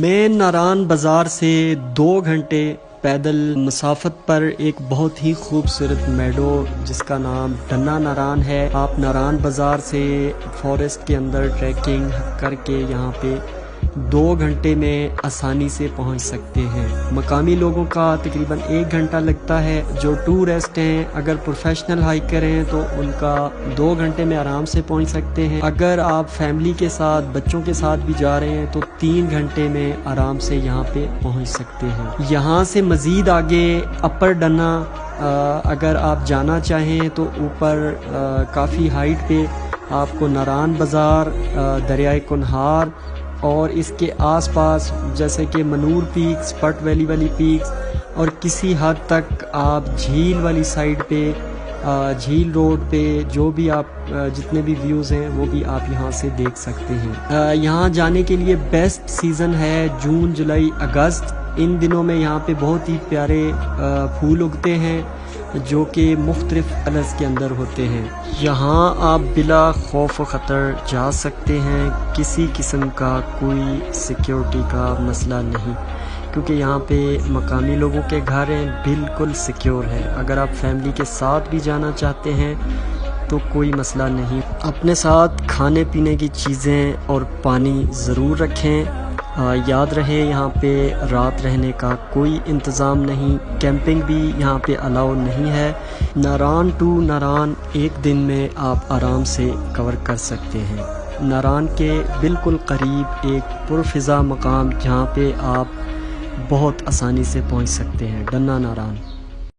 مین ناران بازار سے 2 گھنٹے پیدل مسافت پر ایک بہت ہی خوبصورت میڈو جس کا نام ڈنا ناران ہے۔ آپ ناران بازار سے فارسٹ کے اندر ٹریکنگ کر کے یہاں پہ 2 گھنٹے میں آسانی سے پہنچ سکتے ہیں۔ مقامی لوگوں کا تقریباً 1 گھنٹہ لگتا ہے۔ جو ٹورسٹ ہیں اگر پروفیشنل ہائیکر ہیں تو ان کا 2 گھنٹے میں آرام سے پہنچ سکتے ہیں۔ اگر آپ فیملی کے ساتھ بچوں کے ساتھ بھی جا رہے ہیں تو 3 گھنٹے میں آرام سے یہاں پہ پہنچ سکتے ہیں۔ یہاں سے مزید آگے اپر ڈنا اگر آپ جانا چاہیں تو اوپر کافی ہائٹ پہ آپ کو ناران بازار، دریائے کنہار اور اس کے آس پاس جیسے کہ منور پیکس، پٹ ویلی والی پیکس اور کسی حد تک آپ جھیل والی سائڈ پہ، جھیل روڈ پہ جو بھی آپ جتنے بھی ویوز ہیں وہ بھی آپ یہاں سے دیکھ سکتے ہیں۔ یہاں جانے کے لیے بیسٹ سیزن ہے جون، جولائی، اگست۔ ان دنوں میں یہاں پہ بہت ہی پیارے پھول اگتے ہیں جو کہ مختلف کلرز کے اندر ہوتے ہیں۔ یہاں آپ بلا خوف و خطر جا سکتے ہیں، کسی قسم کا کوئی سیکیورٹی کا مسئلہ نہیں، کیونکہ یہاں پہ مقامی لوگوں کے گھر ہیں، بالکل سیکیور ہے۔ اگر آپ فیملی کے ساتھ بھی جانا چاہتے ہیں تو کوئی مسئلہ نہیں۔ اپنے ساتھ کھانے پینے کی چیزیں اور پانی ضرور رکھیں۔ یاد رہے یہاں پہ رات رہنے کا کوئی انتظام نہیں، کیمپنگ بھی یہاں پہ الاؤ نہیں ہے۔ ناران ٹو ناران 1 دن میں آپ آرام سے کور کر سکتے ہیں۔ ناران کے بالکل قریب ایک پرفضا مقام جہاں پہ آپ بہت آسانی سے پہنچ سکتے ہیں، ڈنا ناران۔